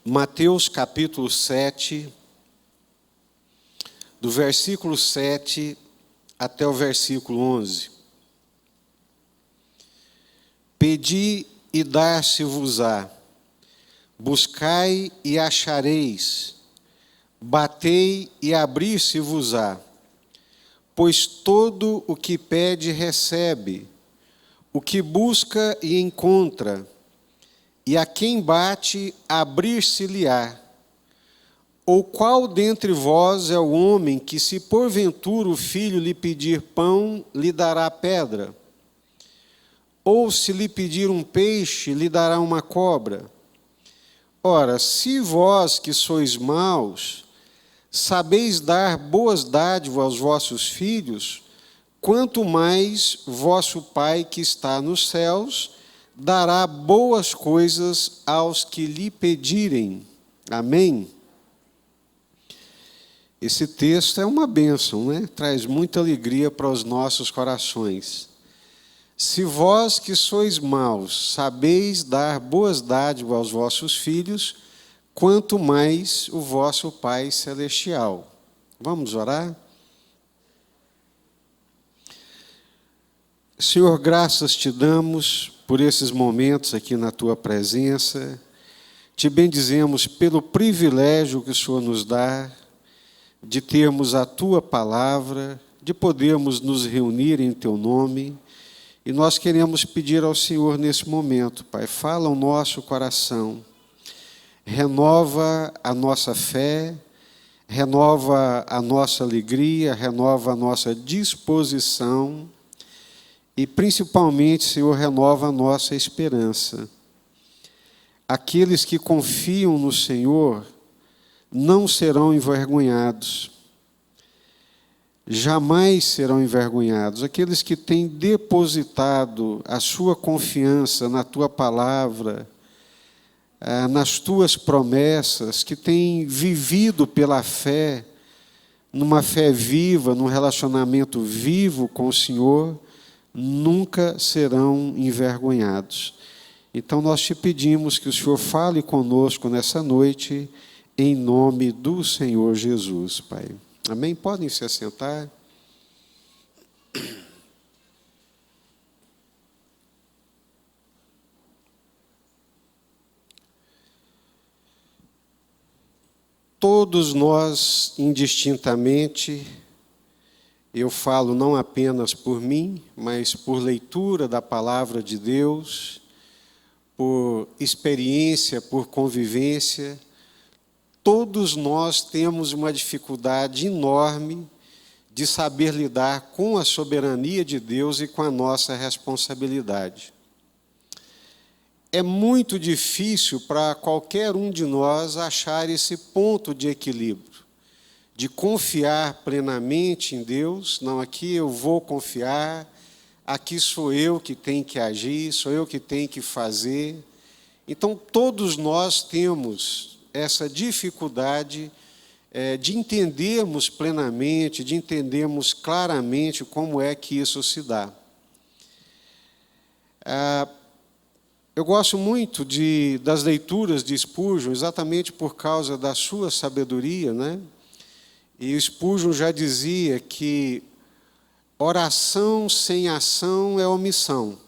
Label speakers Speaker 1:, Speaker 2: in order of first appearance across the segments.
Speaker 1: Mateus capítulo 7, do versículo 7 até o versículo 11. Pedi e dar-se-vos-á, buscai e achareis, batei e abrir-se-vos-á. Pois todo o que pede recebe, o que busca e encontra, e a quem bate abrir-se-lhe-á. Ou qual dentre vós é o homem que, se porventura o filho lhe pedir pão, lhe dará pedra? Ou se lhe pedir um peixe, lhe dará uma cobra? Ora, se vós que sois maus, sabeis dar boas dádivas aos vossos filhos, quanto mais vosso Pai que está nos céus dará boas coisas aos que lhe pedirem. Amém? Esse texto é uma bênção, né? Traz muita alegria para os nossos corações. Se vós que sois maus, sabeis dar boas dádivas aos vossos filhos, quanto mais o vosso Pai Celestial. Vamos orar? Senhor, graças te damos por esses momentos aqui na tua presença. Te bendizemos pelo privilégio que o Senhor nos dá de termos a tua palavra, de podermos nos reunir em teu nome. E nós queremos pedir ao Senhor nesse momento, Pai, fala o nosso coração, renova a nossa fé, renova a nossa alegria, renova a nossa disposição e, principalmente, Senhor, renova a nossa esperança. Aqueles que confiam no Senhor não serão envergonhados, jamais serão envergonhados. Aqueles que têm depositado a sua confiança na tua palavra, nas tuas promessas, que têm vivido pela fé, numa fé viva, num relacionamento vivo com o Senhor, nunca serão envergonhados. Então nós te pedimos que o Senhor fale conosco nessa noite, em nome do Senhor Jesus, Pai. Amém? Podem se assentar. Todos nós, indistintamente, eu falo não apenas por mim, mas por leitura da palavra de Deus, por experiência, por convivência, todos nós temos uma dificuldade enorme de saber lidar com a soberania de Deus e com a nossa responsabilidade. É muito difícil para qualquer um de nós achar esse ponto de equilíbrio, de confiar plenamente em Deus. Não, aqui eu vou confiar, aqui sou eu que tenho que agir, sou eu que tenho que fazer. Então, todos nós temos essa dificuldade de entendermos plenamente, de entendermos claramente como é que isso se dá. Eu gosto muito das leituras de Spurgeon, exatamente por causa da sua sabedoria, né? E o Spurgeon já dizia que oração sem ação é omissão.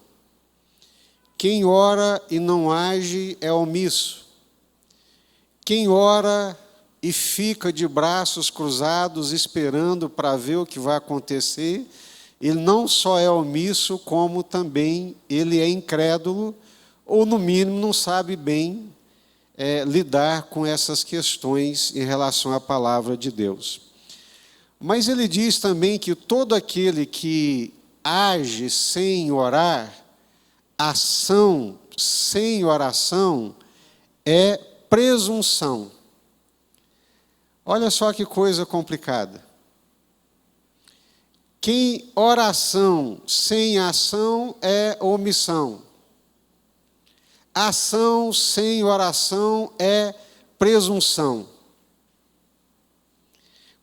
Speaker 1: Quem ora e não age é omisso. Quem ora e fica de braços cruzados esperando para ver o que vai acontecer, ele não só é omisso, como também ele é incrédulo, ou no mínimo não sabe bem lidar com essas questões em relação à palavra de Deus. Mas ele diz também que todo aquele que age sem orar, ação sem oração, é presunção. Olha só que coisa complicada. Oração sem ação é omissão. Ação sem oração é presunção.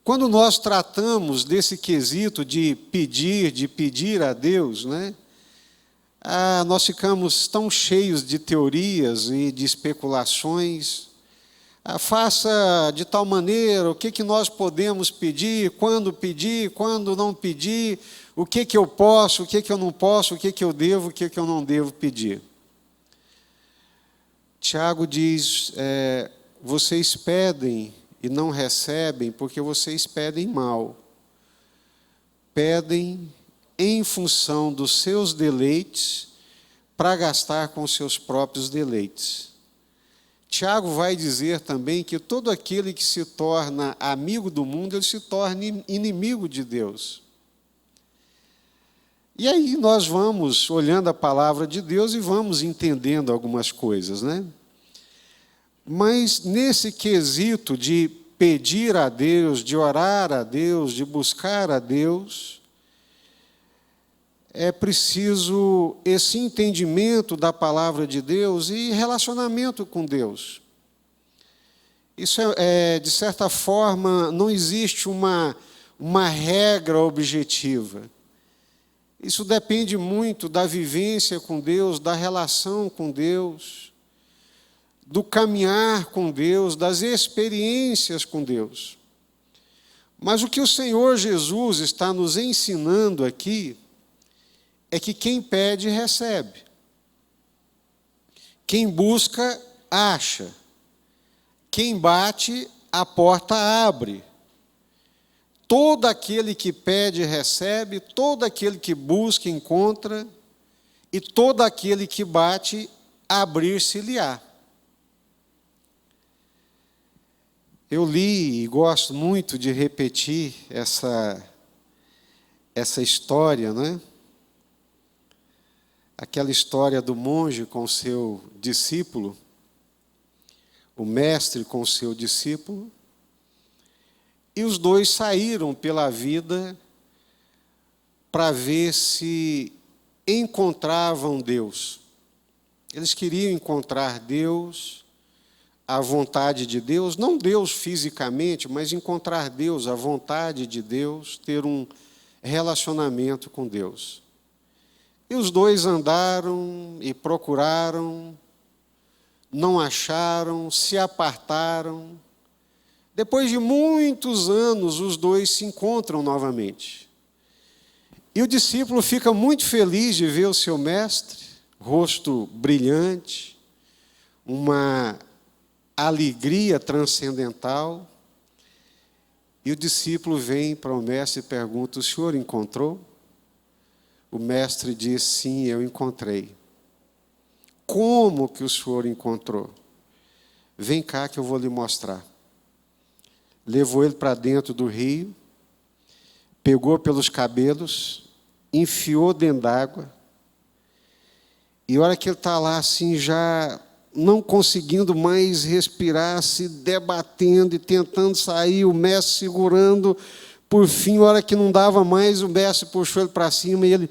Speaker 1: Quando nós tratamos desse quesito de pedir a Deus, né? Nós ficamos tão cheios de teorias e de especulações, faça de tal maneira, o que nós podemos pedir, quando não pedir, o que eu posso, o que eu não posso, o que eu devo, o que eu não devo pedir. Tiago diz, vocês pedem e não recebem porque vocês pedem mal. Pedem em função dos seus deleites para gastar com seus próprios deleites. Tiago vai dizer também que todo aquele que se torna amigo do mundo, ele se torna inimigo de Deus. E aí nós vamos olhando a palavra de Deus e vamos entendendo algumas coisas, né? Mas nesse quesito de pedir a Deus, de orar a Deus, de buscar a Deus, é preciso esse entendimento da palavra de Deus e relacionamento com Deus. Isso de certa forma, não existe uma regra objetiva. Isso depende muito da vivência com Deus, da relação com Deus, do caminhar com Deus, das experiências com Deus. Mas o que o Senhor Jesus está nos ensinando aqui é que quem pede, recebe. Quem busca, acha. Quem bate, a porta abre. Todo aquele que pede, recebe. Todo aquele que busca, encontra. E todo aquele que bate, abrir-se-lhe-á. Eu li e gosto muito de repetir essa história, não é? Aquela história do monge com o seu discípulo, o mestre com o seu discípulo, e os dois saíram pela vida para ver se encontravam Deus. Eles queriam encontrar Deus, a vontade de Deus, não Deus fisicamente, mas encontrar Deus, a vontade de Deus, ter um relacionamento com Deus. E os dois andaram e procuraram, não acharam, se apartaram. Depois de muitos anos, os dois se encontram novamente. E o discípulo fica muito feliz de ver o seu mestre, rosto brilhante, uma alegria transcendental. E o discípulo vem para o mestre e pergunta: o senhor encontrou? O mestre diz: sim, eu encontrei. Como que o senhor encontrou? Vem cá que eu vou lhe mostrar. Levou ele para dentro do rio, pegou pelos cabelos, enfiou dentro d'água, e a hora que ele está lá assim, já não conseguindo mais respirar, se debatendo e tentando sair, o mestre segurando. Por fim, a hora que não dava mais, o mestre puxou ele para cima e ele...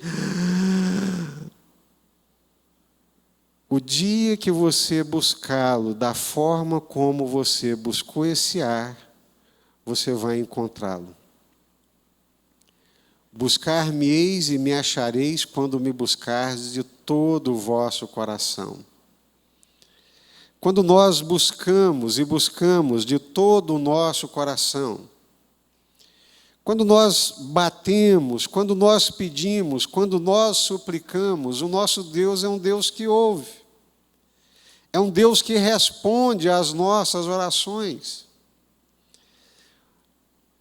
Speaker 1: O dia que você buscá-lo da forma como você buscou esse ar, você vai encontrá-lo. Buscar-me-eis e me achareis quando me buscardes de todo o vosso coração. Quando nós buscamos e buscamos de todo o nosso coração, quando nós batemos, quando nós pedimos, quando nós suplicamos, o nosso Deus é um Deus que ouve. É um Deus que responde às nossas orações.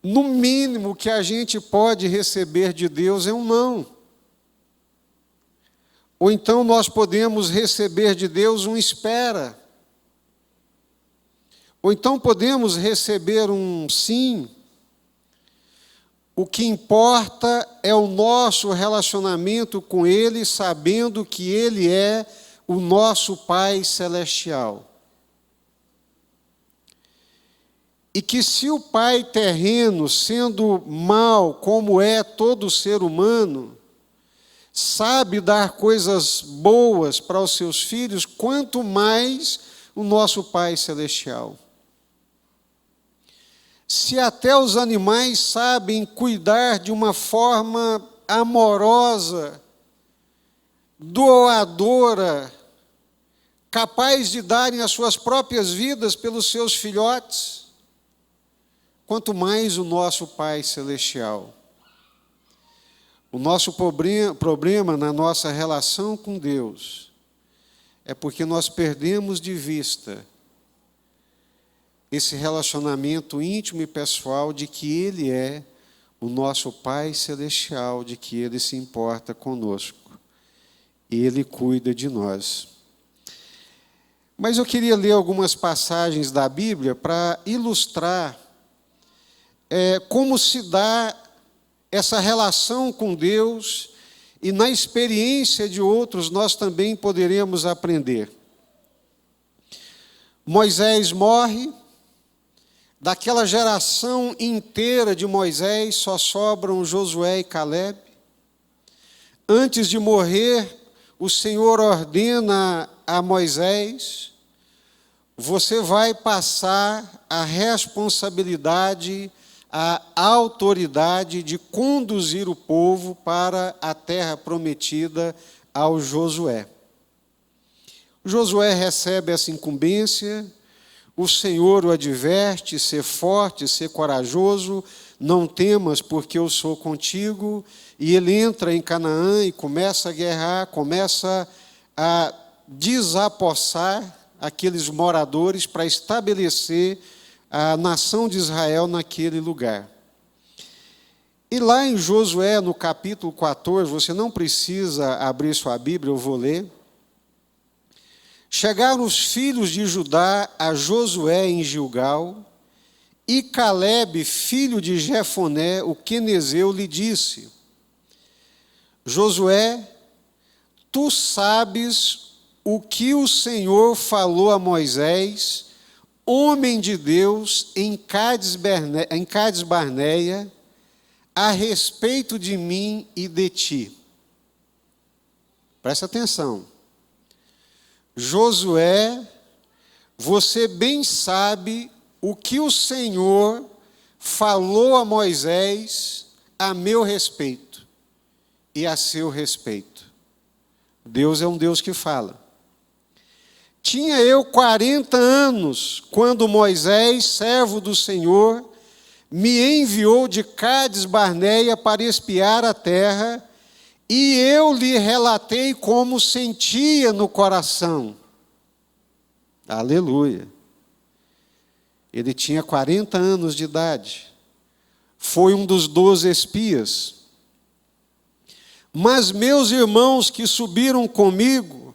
Speaker 1: No mínimo que a gente pode receber de Deus é um não. Ou então nós podemos receber de Deus um espera. Ou então podemos receber um sim. O que importa é o nosso relacionamento com Ele, sabendo que Ele é o nosso Pai Celestial. E que se o pai terreno, sendo mau como é todo ser humano, sabe dar coisas boas para os seus filhos, quanto mais o nosso Pai Celestial. Se até os animais sabem cuidar de uma forma amorosa, doadora, capaz de darem as suas próprias vidas pelos seus filhotes, quanto mais o nosso Pai Celestial. O nosso problema na nossa relação com Deus é porque nós perdemos de vista esse relacionamento íntimo e pessoal de que Ele é o nosso Pai Celestial, de que Ele se importa conosco. Ele cuida de nós. Mas eu queria ler algumas passagens da Bíblia para ilustrar como se dá essa relação com Deus, e na experiência de outros nós também poderemos aprender. Moisés morre, daquela geração inteira de Moisés só sobram Josué e Calebe. Antes de morrer, o Senhor ordena a Moisés: você vai passar a responsabilidade, a autoridade de conduzir o povo para a terra prometida ao Josué. Josué recebe essa incumbência, o Senhor o adverte: ser forte, ser corajoso, não temas, porque eu sou contigo. E ele entra em Canaã e começa a guerrear, começa a desapossar aqueles moradores para estabelecer a nação de Israel naquele lugar. E lá em Josué, no capítulo 14, você não precisa abrir sua Bíblia, eu vou ler. Chegaram os filhos de Judá a Josué em Gilgal, e Calebe, filho de Jefoné, o quenezeu, lhe disse: Josué, tu sabes o que o Senhor falou a Moisés, homem de Deus, em Cádiz Barneia, a respeito de mim e de ti. Presta atenção. Josué, você bem sabe o que o Senhor falou a Moisés a meu respeito e a seu respeito. Deus é um Deus que fala. Tinha eu 40 anos, quando Moisés, servo do Senhor, me enviou de Cádiz Barneia para espiar a terra, e eu lhe relatei como sentia no coração. Aleluia. Ele tinha 40 anos de idade. Foi um dos 12 espias. Mas meus irmãos que subiram comigo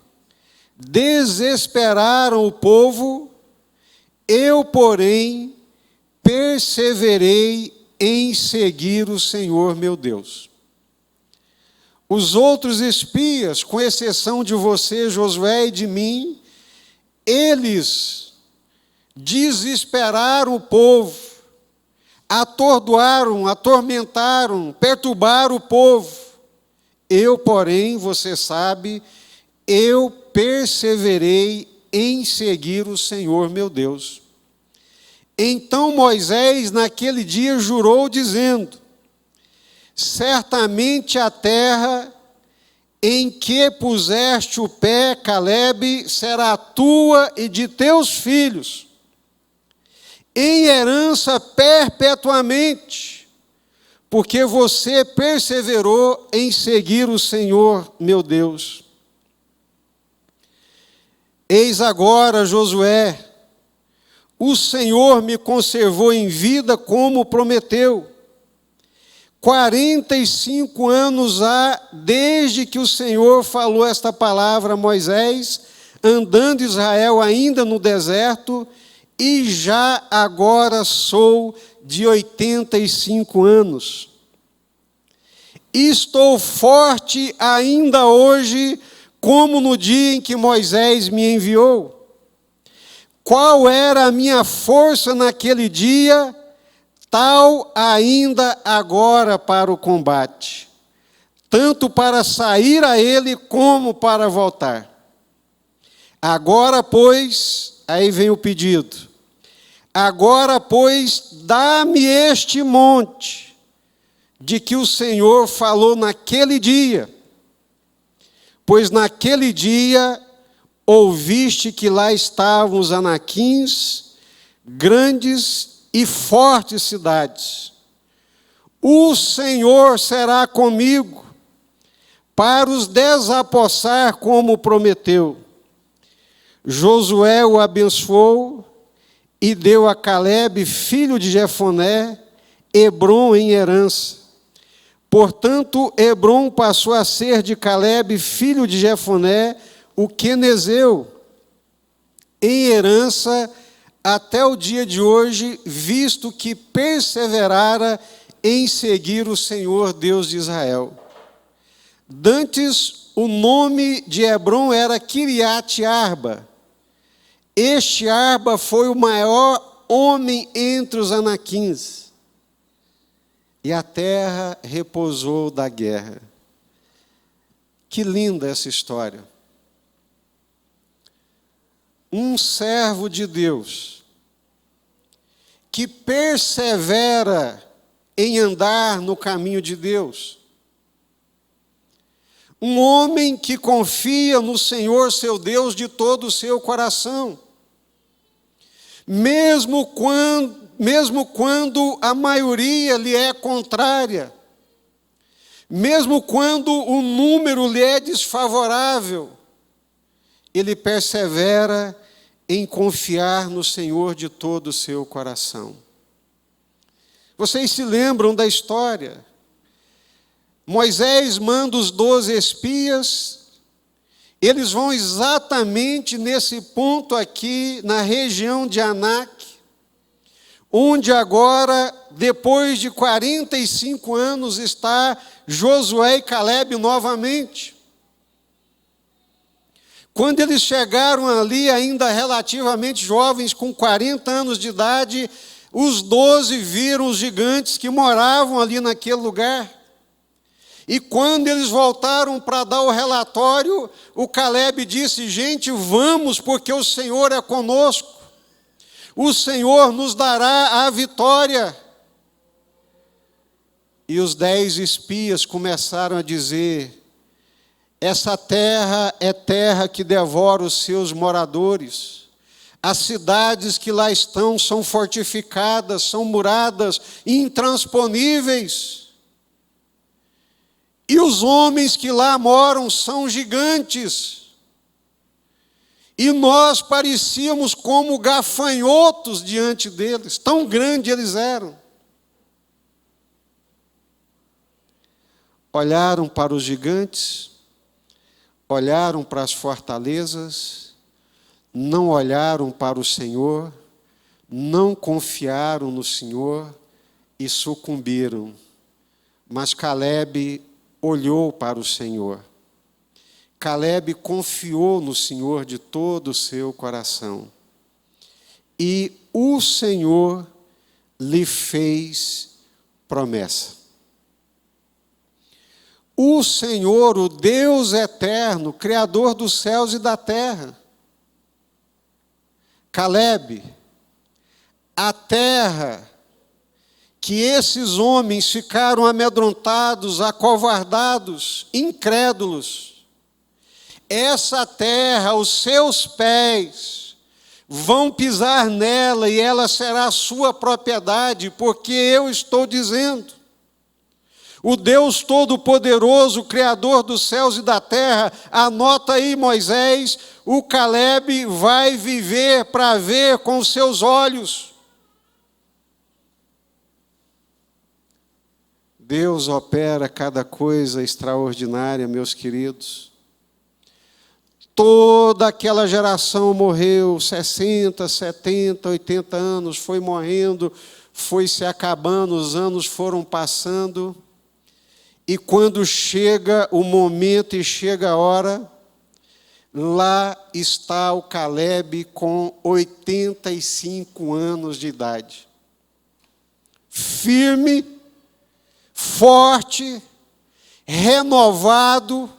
Speaker 1: desesperaram o povo, eu, porém, perseverei em seguir o Senhor meu Deus. Os outros espias, com exceção de você, Josué, e de mim, eles desesperaram o povo, atordoaram, atormentaram, perturbaram o povo. Eu, porém, você sabe, eu perseverei em seguir o Senhor meu Deus. Então Moisés, naquele dia, jurou, dizendo: certamente a terra em que puseste o pé, Calebe, será tua e de teus filhos, em herança perpetuamente, porque você perseverou em seguir o Senhor meu Deus. Eis agora, Josué, o Senhor me conservou em vida como prometeu. 45 anos há desde que o Senhor falou esta palavra a Moisés, andando Israel ainda no deserto, e já agora sou de 85 anos. Estou forte ainda hoje, como no dia em que Moisés me enviou. Qual era a minha força naquele dia, tal ainda agora para o combate, tanto para sair a ele como para voltar. Agora, pois, aí vem o pedido, agora, pois, dá-me este monte, de que o Senhor falou naquele dia, pois naquele dia ouviste que lá estavam os anaquins, grandes e fortes cidades. O Senhor será comigo, para os desapossar como prometeu. Josué o abençoou e deu a Calebe, filho de Jefoné, Hebrom em herança. Portanto, Hebrom passou a ser de Calebe, filho de Jefoné, o quenezeu, em herança até o dia de hoje, visto que perseverara em seguir o Senhor Deus de Israel. Dantes, o nome de Hebrom era Kiriate Arba. Este Arba foi o maior homem entre os anaquins, e a terra repousou da guerra. Que linda essa história. Um servo de Deus que persevera em andar no caminho de Deus. Um homem que confia no Senhor, seu Deus, de todo o seu coração. Mesmo quando a maioria lhe é contrária. Mesmo quando o número lhe é desfavorável. Ele persevera em confiar no Senhor de todo o seu coração. Vocês se lembram da história? Moisés manda os 12 espias, eles vão exatamente nesse ponto aqui, na região de Anak, onde agora, depois de 45 anos, está Josué e Calebe novamente. Quando eles chegaram ali, ainda relativamente jovens, com 40 anos de idade, os 12 viram os gigantes que moravam ali naquele lugar. E quando eles voltaram para dar o relatório, o Calebe disse: gente, vamos, porque o Senhor é conosco. O Senhor nos dará a vitória. E os 10 espias começaram a dizer: essa terra é terra que devora os seus moradores. As cidades que lá estão são fortificadas, são muradas, intransponíveis. E os homens que lá moram são gigantes. E nós parecíamos como gafanhotos diante deles, tão grandes eles eram. Olharam para os gigantes, olharam para as fortalezas, não olharam para o Senhor, não confiaram no Senhor e sucumbiram. Mas Calebe olhou para o Senhor. Calebe confiou no Senhor de todo o seu coração. E o Senhor lhe fez promessa. O Senhor, o Deus eterno, Criador dos céus e da terra. Calebe, a terra que esses homens ficaram amedrontados, acovardados, incrédulos, essa terra, os seus pés vão pisar nela e ela será sua propriedade, porque eu estou dizendo. O Deus Todo-Poderoso, Criador dos céus e da terra, anota aí, Moisés, o Calebe vai viver para ver com os seus olhos. Deus opera cada coisa extraordinária, meus queridos. Toda aquela geração morreu, 60, 70, 80 anos, foi morrendo, foi se acabando, os anos foram passando. E quando chega o momento e chega a hora, lá está o Calebe com 85 anos de idade. Firme, forte, renovado,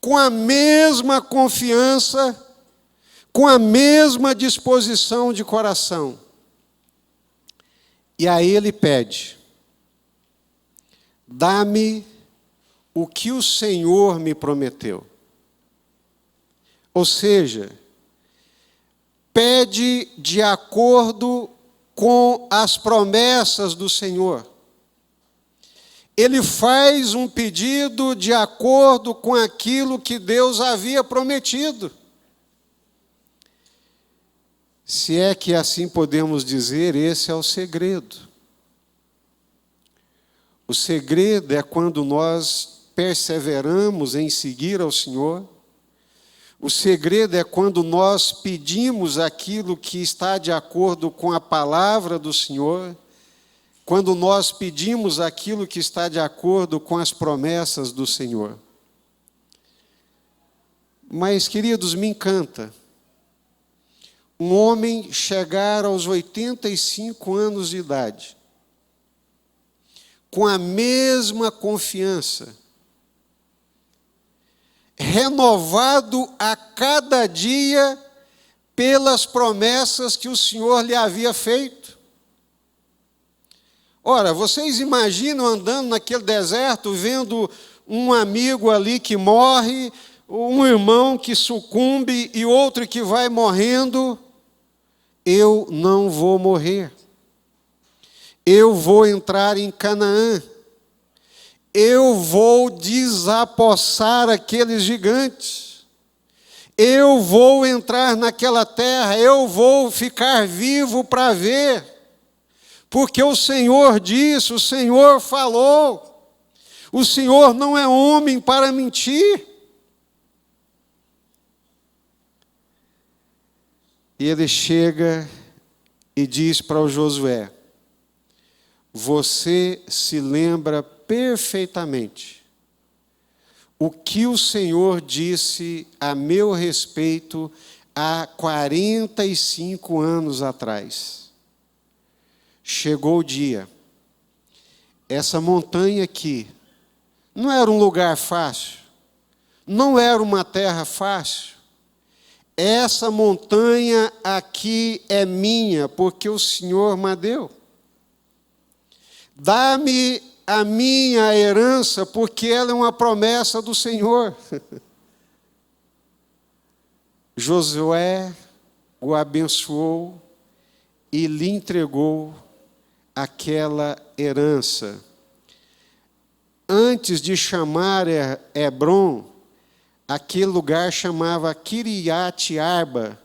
Speaker 1: com a mesma confiança, com a mesma disposição de coração. E aí ele pede: dá-me o que o Senhor me prometeu. Ou seja, pede de acordo com as promessas do Senhor. Ele faz um pedido de acordo com aquilo que Deus havia prometido. Se é que assim podemos dizer, esse é o segredo. O segredo é quando nós perseveramos em seguir ao Senhor. O segredo é quando nós pedimos aquilo que está de acordo com a palavra do Senhor, quando nós pedimos aquilo que está de acordo com as promessas do Senhor. Mas, queridos, me encanta um homem chegar aos 85 anos de idade, com a mesma confiança, renovado a cada dia pelas promessas que o Senhor lhe havia feito. Ora, vocês imaginam andando naquele deserto, vendo um amigo ali que morre, um irmão que sucumbe e outro que vai morrendo? Eu não vou morrer. Eu vou entrar em Canaã. Eu vou desapossar aqueles gigantes. Eu vou entrar naquela terra. Eu vou ficar vivo para ver. Porque o Senhor disse, o Senhor falou. O Senhor não é homem para mentir. E ele chega e diz para o Josué: você se lembra perfeitamente o que o Senhor disse a meu respeito há 45 anos atrás. Chegou o dia. Essa montanha aqui não era um lugar fácil, não era uma terra fácil. Essa montanha aqui é minha, porque o Senhor me deu. Dá-me a minha herança, porque ela é uma promessa do Senhor. Josué o abençoou e lhe entregou aquela herança. Antes de chamar Hebrom, aquele lugar chamava Kiriat Arba.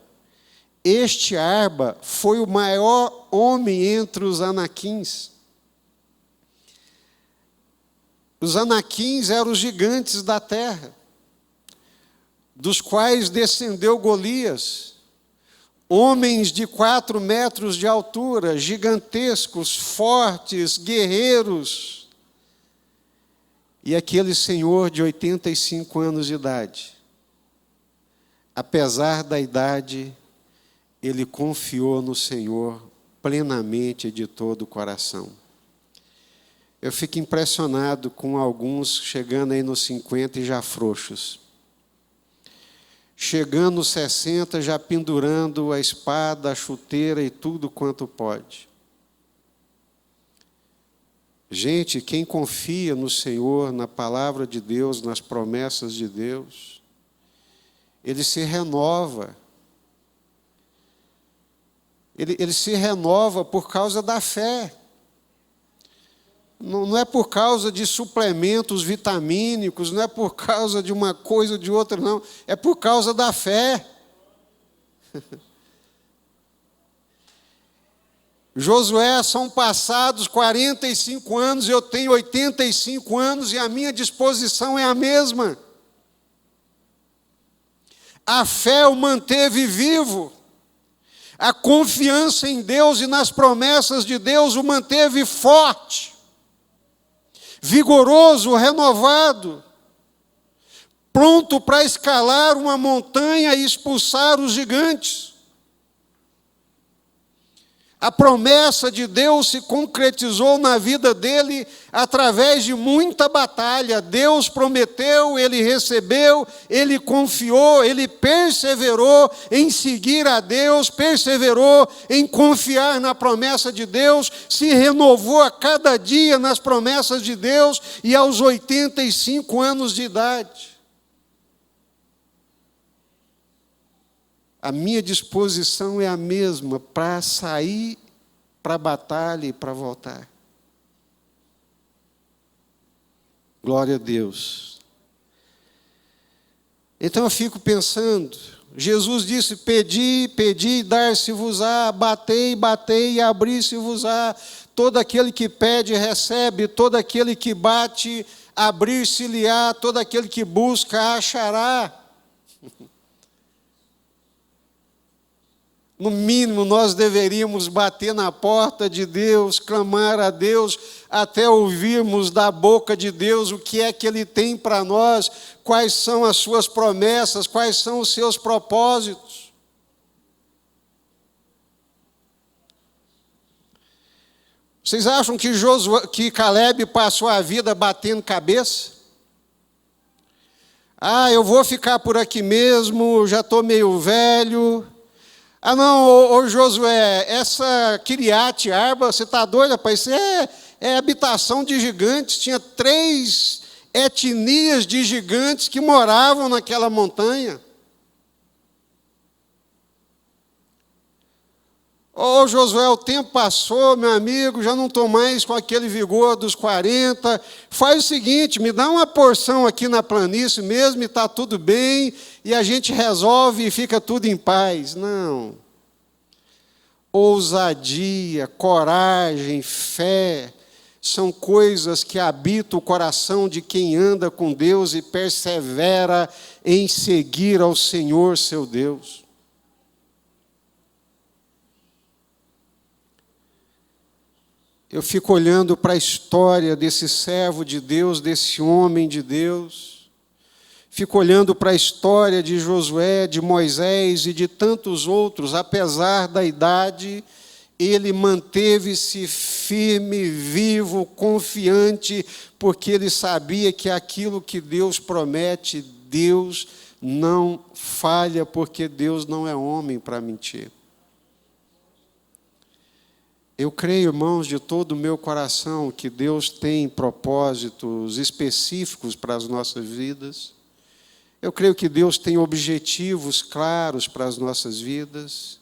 Speaker 1: Este Arba foi o maior homem entre os anaquins. Os anaquins eram os gigantes da terra, dos quais descendeu Golias. Homens de 4 metros de altura, gigantescos, fortes, guerreiros. E aquele senhor de 85 anos de idade, apesar da idade, ele confiou no Senhor plenamente de todo o coração. Eu fico impressionado com alguns chegando aí nos 50 e já frouxos. Chegando nos 60, já pendurando a espada, a chuteira e tudo quanto pode. Gente, quem confia no Senhor, na palavra de Deus, nas promessas de Deus, ele se renova. Ele se renova por causa da fé. Não é por causa de suplementos vitamínicos, não é por causa de uma coisa ou de outra, não. É por causa da fé. Josué, são passados 45 anos, eu tenho 85 anos e a minha disposição é a mesma. A fé o manteve vivo. A confiança em Deus e nas promessas de Deus o manteve forte, vigoroso, renovado, pronto para escalar uma montanha e expulsar os gigantes. A promessa de Deus se concretizou na vida dele através de muita batalha. Deus prometeu, ele recebeu, ele confiou, ele perseverou em seguir a Deus, perseverou em confiar na promessa de Deus, se renovou a cada dia nas promessas de Deus e aos 85 anos de idade. a minha disposição é a mesma para sair para a batalha e para voltar. Glória a Deus. Então eu fico pensando, Jesus disse, pedi, pedi, dar-se-vos-á, batei, batei e abrir-se-vos-á. Todo aquele que pede, recebe, todo aquele que bate, abrir-se-lhe-á, todo aquele que busca, achará. No mínimo, nós deveríamos bater na porta de Deus, clamar a Deus, até ouvirmos da boca de Deus o que é que Ele tem para nós, quais são as suas promessas, quais são os seus propósitos. Vocês acham que Caleb passou a vida batendo cabeça? Ah, eu vou ficar por aqui mesmo, já estou meio velho. Ah, não, ô Josué, essa Kiriat Arba, você está doido, rapaz? Isso é habitação de gigantes. Tinha 3 etnias de gigantes que moravam naquela montanha. Ô Josué, o tempo passou, meu amigo, já não estou mais com aquele vigor dos 40. Faz o seguinte, me dá uma porção aqui na planície mesmo e está tudo bem, e a gente resolve e fica tudo em paz. Não. Ousadia, coragem, fé, são coisas que habitam o coração de quem anda com Deus e persevera em seguir ao Senhor, seu Deus. Eu fico olhando para a história desse servo de Deus, desse homem de Deus. Fico olhando para a história de Josué, de Moisés e de tantos outros. Apesar da idade, ele manteve-se firme, vivo, confiante, porque ele sabia que aquilo que Deus promete, Deus não falha, porque Deus não é homem para mentir. Eu creio, irmãos, de todo o meu coração que Deus tem propósitos específicos para as nossas vidas. Eu creio que Deus tem objetivos claros para as nossas vidas.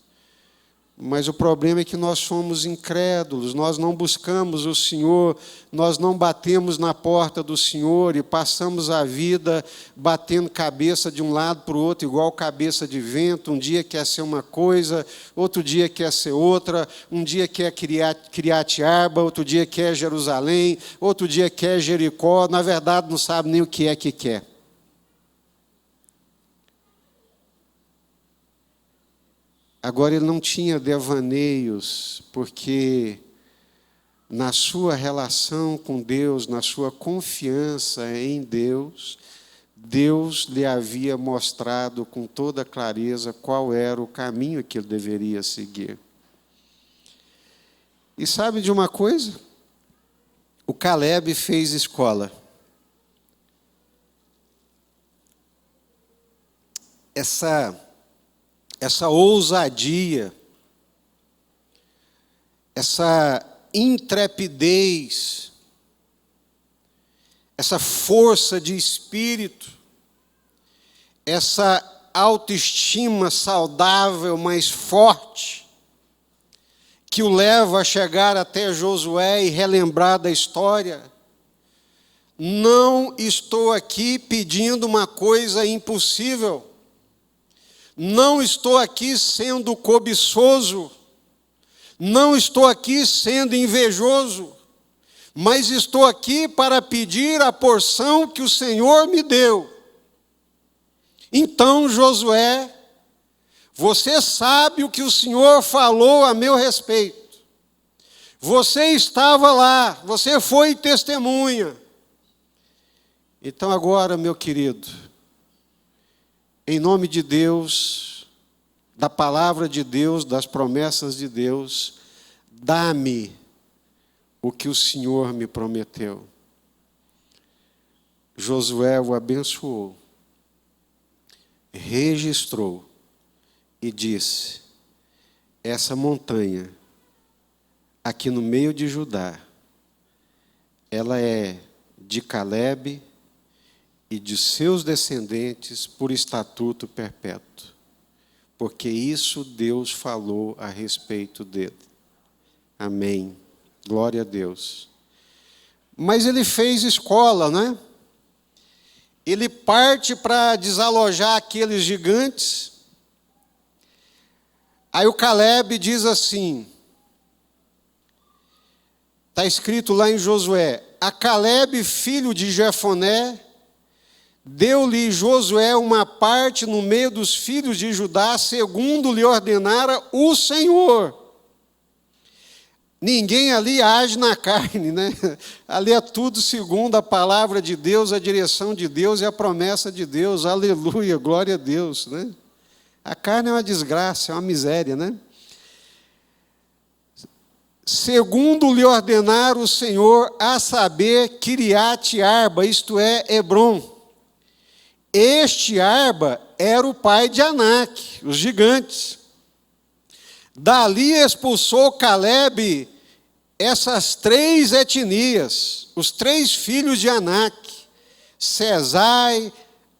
Speaker 1: Mas o problema é que nós somos incrédulos, nós não buscamos o Senhor, nós não batemos na porta do Senhor e passamos a vida batendo cabeça de um lado para o outro, igual cabeça de vento. Um dia quer ser uma coisa, outro dia quer ser outra, um dia quer Kiriat Arba, outro dia quer Jerusalém, outro dia quer Jericó, na verdade não sabe nem o que é que quer. Agora, ele não tinha devaneios, porque na sua relação com Deus, na sua confiança em Deus, Deus lhe havia mostrado com toda clareza qual era o caminho que ele deveria seguir. E sabe de uma coisa? O Caleb fez escola. Essa ousadia, essa intrepidez, essa força de espírito, essa autoestima saudável, mas forte, que o leva a chegar até Josué e relembrar da história. Não estou aqui pedindo uma coisa impossível. Não estou aqui sendo cobiçoso, não estou aqui sendo invejoso, mas estou aqui para pedir a porção que o Senhor me deu. Então, Josué, você sabe o que o Senhor falou a meu respeito. Você estava lá, você foi testemunha. Então agora, meu querido, em nome de Deus, da palavra de Deus, das promessas de Deus, dá-me o que o Senhor me prometeu. Josué o abençoou, registrou e disse: essa montanha, aqui no meio de Judá, ela é de Caleb e de seus descendentes por estatuto perpétuo. porque isso Deus falou a respeito dele. Amém. Glória a Deus. Mas ele fez escola, né? Ele parte para desalojar aqueles gigantes. Aí o Caleb diz assim, está escrito lá em Josué: a Caleb, filho de Jefoné, deu-lhe Josué uma parte no meio dos filhos de Judá, segundo lhe ordenara o Senhor. Ninguém ali age na carne, né? Ali é tudo segundo a palavra de Deus, a direção de Deus e a promessa de Deus. Aleluia, glória a Deus, né? A carne é uma desgraça, é uma miséria, né? Segundo lhe ordenar o Senhor, a saber, Kiriate Arba, isto é, Hebrom. Este Arba era o pai de Anak, os gigantes. Dali expulsou Caleb essas 3 etnias, os 3 filhos de Anak, Sesai,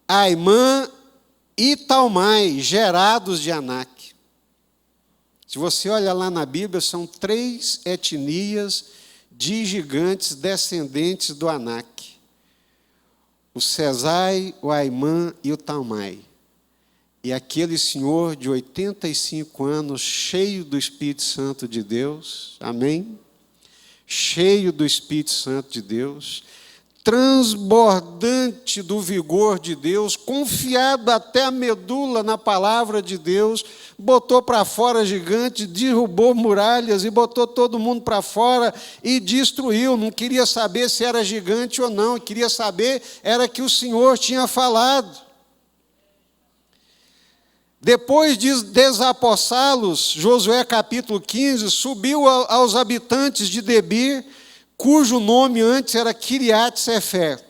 Speaker 1: Aimã e Talmai, gerados de Anak. Se você olha lá na Bíblia, são 3 etnias de gigantes descendentes do Anak. O Sesai, o Aimã e o Talmai. E aquele senhor de 85 anos, cheio do Espírito Santo de Deus, amém? Cheio do Espírito Santo de Deus, transbordante do vigor de Deus, confiado até a medula na palavra de Deus, botou para fora gigante, derrubou muralhas e botou todo mundo para fora e destruiu. Não queria saber se era gigante ou não, queria saber era que o Senhor tinha falado. Depois de desapossá-los, Josué capítulo 15, subiu aos habitantes de Debir, cujo nome antes era Kiriat Sefer.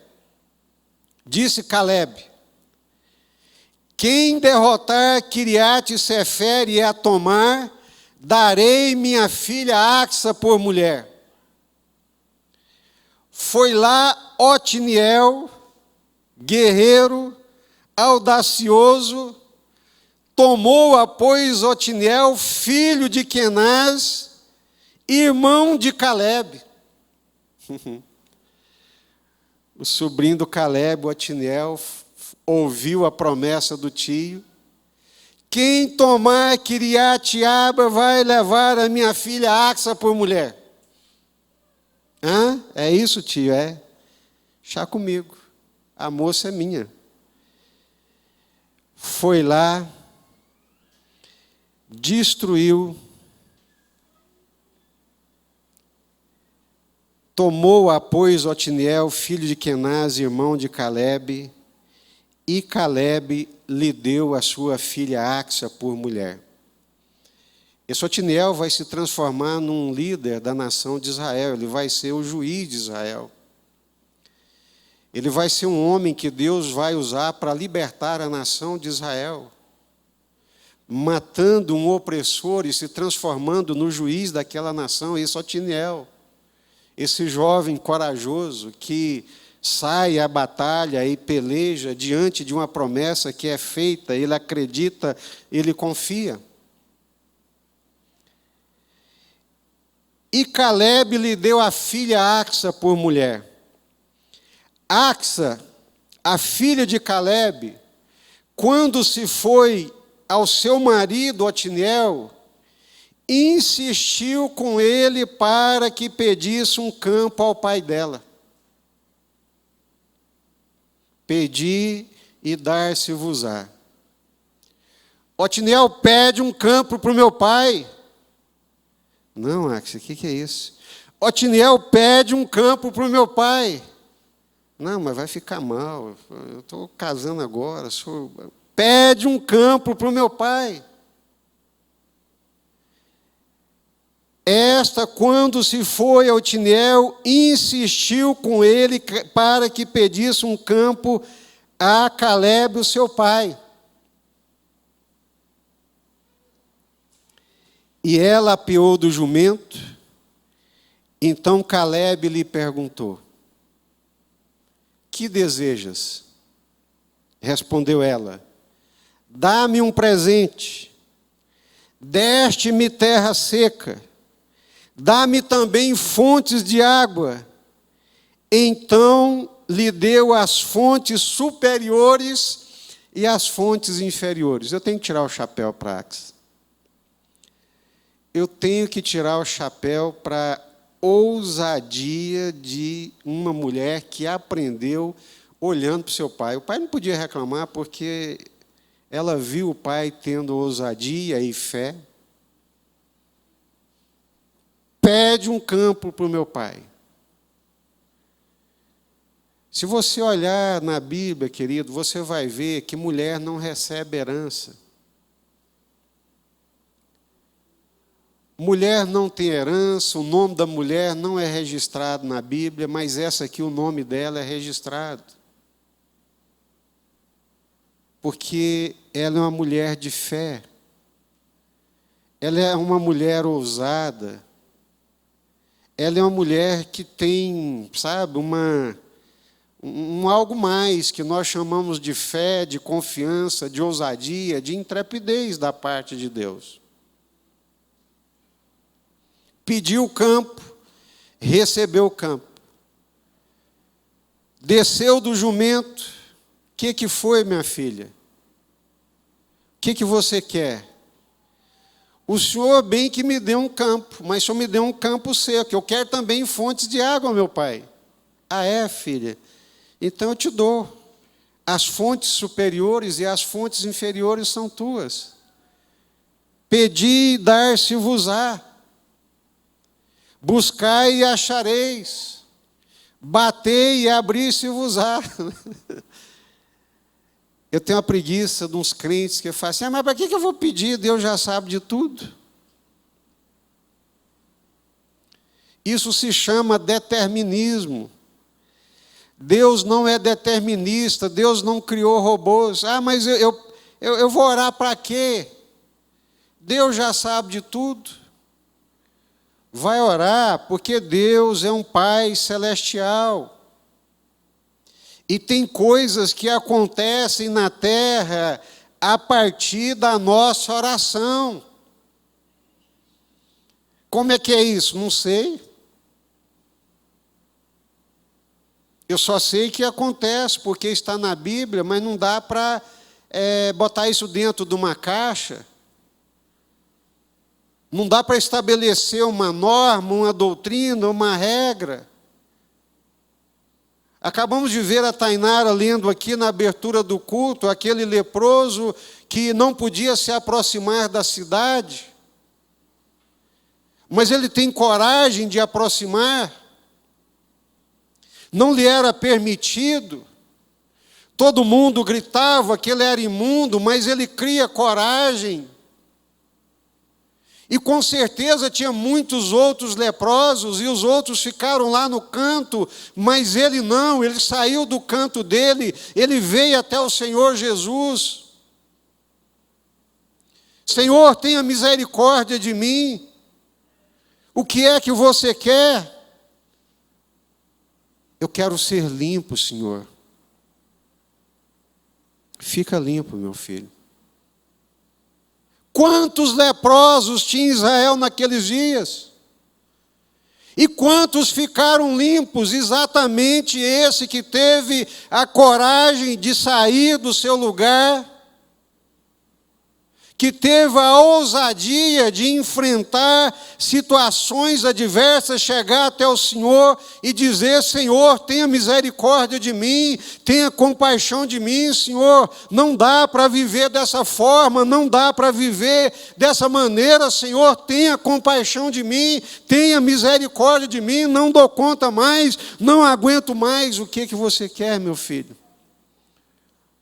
Speaker 1: Disse Caleb: quem derrotar Kiriat Sefer e a tomar, darei minha filha Axa por mulher. Foi lá Otniel, guerreiro, audacioso, tomou-a, pois, Otniel, filho de Quenaz, irmão de Caleb. O sobrinho do Caleb, Otniel, ouviu a promessa do tio. Quem tomar Kiriat Arba vai levar a minha filha Axa por mulher. Hã? É isso, tio? É? Chá comigo. A moça é minha. Foi lá, destruiu, tomou-a, pois, Otniel, filho de Quenaz, irmão de Caleb, e Caleb lhe deu a sua filha Axa por mulher. Esse Otniel vai se transformar num líder da nação de Israel, ele vai ser o juiz de Israel. Ele vai ser um homem que Deus vai usar para libertar a nação de Israel, matando um opressor e se transformando no juiz daquela nação. Esse Otniel, esse jovem corajoso que sai à batalha e peleja diante de uma promessa que é feita, ele acredita, ele confia. E Caleb lhe deu a filha Axa por mulher. Axa, a filha de Caleb, quando se foi ao seu marido Otniel, insistiu com ele para que pedisse um campo ao pai dela. Pedi e dar-se-vos-á. Otniel pede um campo para o meu pai. Não, Axa, o que é isso? Otniel pede um campo para o meu pai. Não, mas vai ficar mal. Eu estou casando agora. Pede um campo para o meu pai. Esta, quando se foi a Otniel, insistiu com ele para que pedisse um campo a Caleb, o seu pai. E ela apeou do jumento. Então Caleb lhe perguntou: que desejas? Respondeu ela: dá-me um presente. Deste-me terra seca, dá-me também fontes de água. Então lhe deu as fontes superiores e as fontes inferiores. Eu tenho que tirar o chapéu para Axis. Eu tenho que tirar o chapéu para a ousadia de uma mulher que aprendeu olhando para o seu pai. O pai não podia reclamar porque ela viu o pai tendo ousadia e fé. Pede um campo para o meu pai. Se você olhar na Bíblia, querido, você vai ver que mulher não recebe herança. Mulher não tem herança, o nome da mulher não é registrado na Bíblia, mas essa aqui, o nome dela é registrado. Porque ela é uma mulher de fé. Ela é uma mulher ousada. Ela é uma mulher que tem, sabe, algo mais que nós chamamos de fé, de confiança, de ousadia, de intrepidez da parte de Deus. Pediu o campo, recebeu o campo. Desceu do jumento. O que foi, minha filha? O que você quer? O senhor bem que me deu um campo, mas o senhor me deu um campo seco. Eu quero também fontes de água, meu pai. Ah, é, filha? Então eu te dou. As fontes superiores e as fontes inferiores são tuas. Pedi e dar-se-vos-á. Buscai e achareis. Batei e abri-se-vos-á. Eu tenho uma preguiça de uns crentes que falam assim, mas para que eu vou pedir? Deus já sabe de tudo. Isso se chama determinismo. Deus não é determinista, Deus não criou robôs. Ah, mas eu vou orar para quê? Deus já sabe de tudo. Vai orar porque Deus é um Pai celestial. E tem coisas que acontecem na terra a partir da nossa oração. Como é que é isso? Não sei. Eu só sei que acontece porque está na Bíblia, mas não dá para botar isso dentro de uma caixa. Não dá para estabelecer uma norma, uma doutrina, uma regra. Acabamos de ver a Tainara lendo aqui na abertura do culto, aquele leproso que não podia se aproximar da cidade. Mas ele tem coragem de aproximar. Não lhe era permitido. Todo mundo gritava que ele era imundo, mas ele cria coragem. E com certeza tinha muitos outros leprosos, e os outros ficaram lá no canto, mas ele não, ele saiu do canto dele, ele veio até o Senhor Jesus. Senhor, tenha misericórdia de mim. O que é que você quer? Eu quero ser limpo, Senhor. Fica limpo, meu filho. Quantos leprosos tinha Israel naqueles dias? E quantos ficaram limpos? Exatamente esse que teve a coragem de sair do seu lugar, que teve a ousadia de enfrentar situações adversas, chegar até o Senhor e dizer, Senhor, tenha misericórdia de mim, tenha compaixão de mim, Senhor, não dá para viver dessa forma, não dá para viver dessa maneira, Senhor, tenha compaixão de mim, tenha misericórdia de mim, não dou conta mais, não aguento mais. O que você quer, meu filho?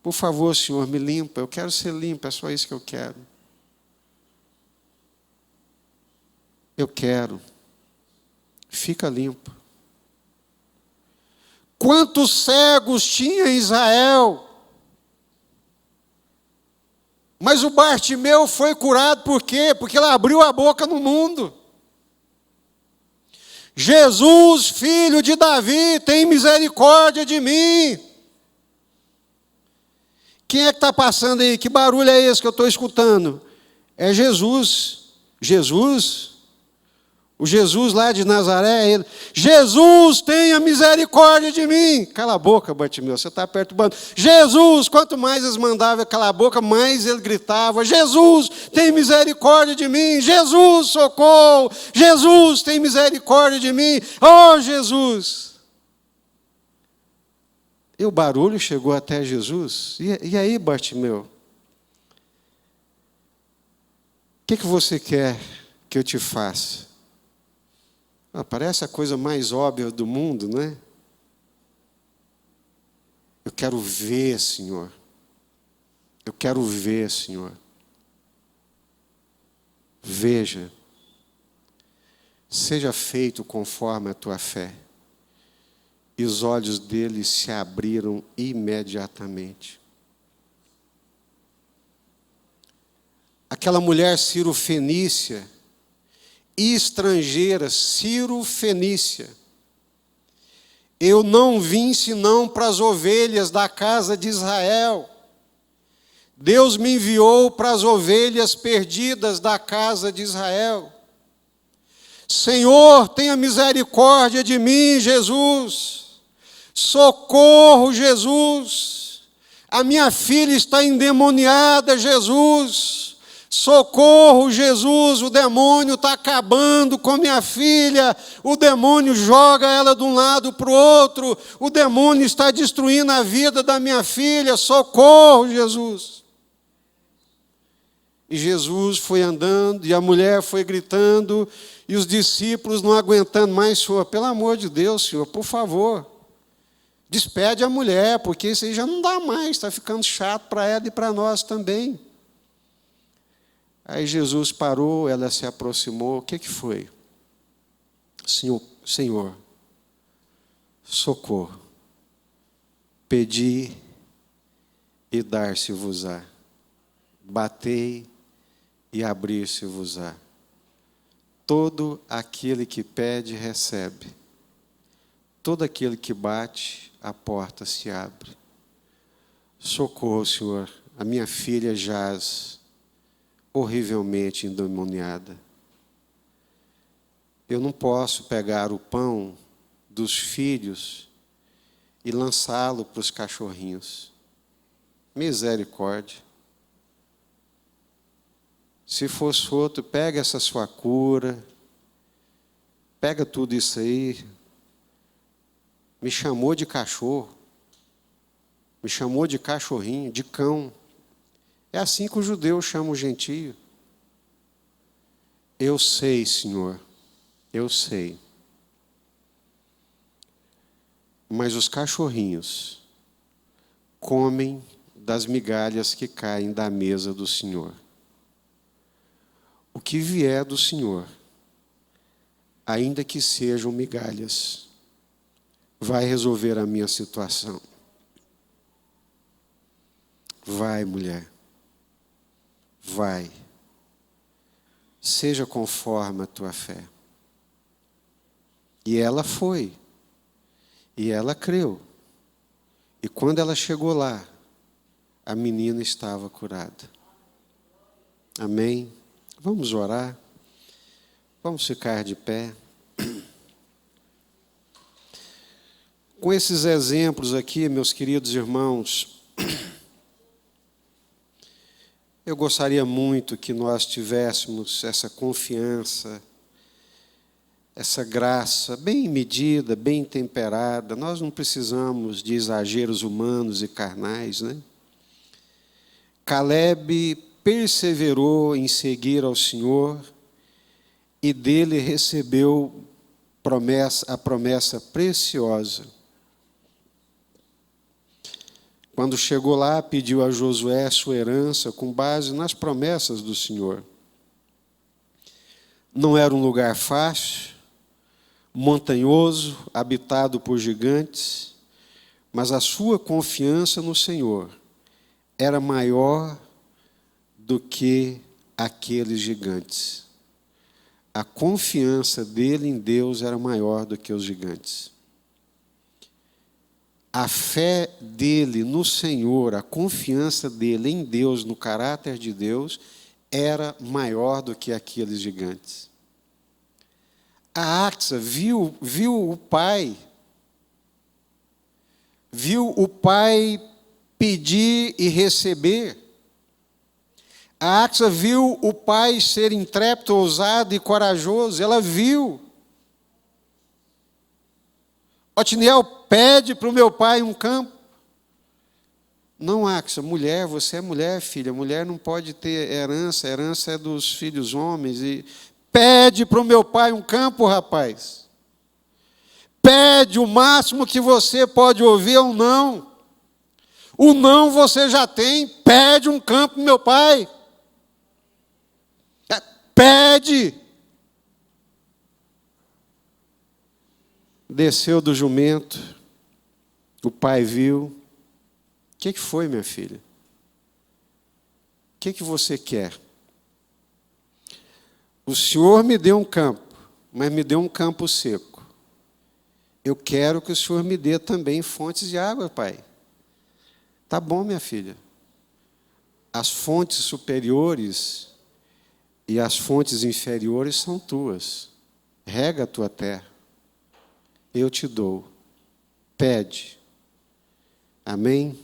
Speaker 1: Por favor, Senhor, me limpa, eu quero ser limpo, é só isso que eu quero. Eu quero. Fica limpo. Quantos cegos tinha Israel? Mas o Bartimeu foi curado por quê? Porque ele abriu a boca no mundo. Jesus, filho de Davi, tem misericórdia de mim. Quem é que está passando aí? Que barulho é esse que eu estou escutando? É Jesus. Jesus, o Jesus lá de Nazaré, ele, Jesus, tenha misericórdia de mim. Cala a boca, Bartimeu, você está perturbando. Jesus, quanto mais eles mandavam calar a boca, mais ele gritava, Jesus, tem misericórdia de mim. Jesus, socorro. Jesus, tem misericórdia de mim. Oh, Jesus. E o barulho chegou até Jesus. E aí, Bartimeu? O que você quer que eu te faça? Parece a coisa mais óbvia do mundo, não é? Eu quero ver, Senhor. Eu quero ver, Senhor. Veja. Seja feito conforme a tua fé. E os olhos dele se abriram imediatamente. Aquela mulher Ciro-fenícia, estrangeira, Ciro-fenícia. Eu não vim senão para as ovelhas da casa de Israel. Deus me enviou para as ovelhas perdidas da casa de Israel. Senhor, tenha misericórdia de mim, Jesus. Socorro, Jesus. A minha filha está endemoniada, Jesus. Socorro, Jesus, o demônio está acabando com minha filha, o demônio joga ela de um lado para o outro, o demônio está destruindo a vida da minha filha, socorro, Jesus. E Jesus foi andando, e a mulher foi gritando, e os discípulos não aguentando mais, Senhor, pelo amor de Deus, Senhor, por favor, despede a mulher, porque isso aí já não dá mais, está ficando chato para ela e para nós também. Aí Jesus parou, ela se aproximou. O que foi? Senhor, socorro. Pedi e dar-se-vos-á. Batei e abrir-se-vos-á. Todo aquele que pede, recebe. Todo aquele que bate, a porta se abre. Socorro, Senhor. A minha filha jaz horrivelmente endemoniada. Eu não posso pegar o pão dos filhos e lançá-lo para os cachorrinhos. Misericórdia. Se fosse outro, pega essa sua cura, pega tudo isso aí. Me chamou de cachorro, me chamou de cachorrinho, de cão. É assim que os judeus chamam o gentio. Eu sei, Senhor, eu sei. Mas os cachorrinhos comem das migalhas que caem da mesa do Senhor. O que vier do Senhor, ainda que sejam migalhas, vai resolver a minha situação. Vai, mulher. Vai, seja conforme a tua fé. E ela foi, e ela creu. E quando ela chegou lá, a menina estava curada. Amém? Vamos orar? Vamos ficar de pé. Com esses exemplos aqui, meus queridos irmãos, eu gostaria muito que nós tivéssemos essa confiança, essa graça bem medida, bem temperada. Nós não precisamos de exageros humanos e carnais, né? Caleb perseverou em seguir ao Senhor e dele recebeu a promessa preciosa. Quando chegou lá, pediu a Josué sua herança com base nas promessas do Senhor. Não era um lugar fácil, montanhoso, habitado por gigantes, mas a sua confiança no Senhor era maior do que aqueles gigantes. A confiança dele em Deus era maior do que os gigantes. A fé dele no Senhor, a confiança dele em Deus, no caráter de Deus, era maior do que aqueles gigantes. A Axa viu o pai pedir e receber. A Axa viu o pai ser intrépido, ousado e corajoso. Ela viu. Otiniel, pede para o meu pai um campo. Não, Axa, mulher, você é mulher, filha. Mulher não pode ter herança. A herança é dos filhos homens. E pede para o meu pai um campo, rapaz. Pede, o máximo que você pode ouvir é um não. O não você já tem. Pede um campo, meu pai. Pede. Desceu do jumento. O pai viu. O que foi, minha filha? O que você quer? O Senhor me deu um campo, mas me deu um campo seco. Eu quero que o Senhor me dê também fontes de água, pai. Tá bom, minha filha. As fontes superiores e as fontes inferiores são tuas. Rega a tua terra. Eu te dou. Pede. Amém?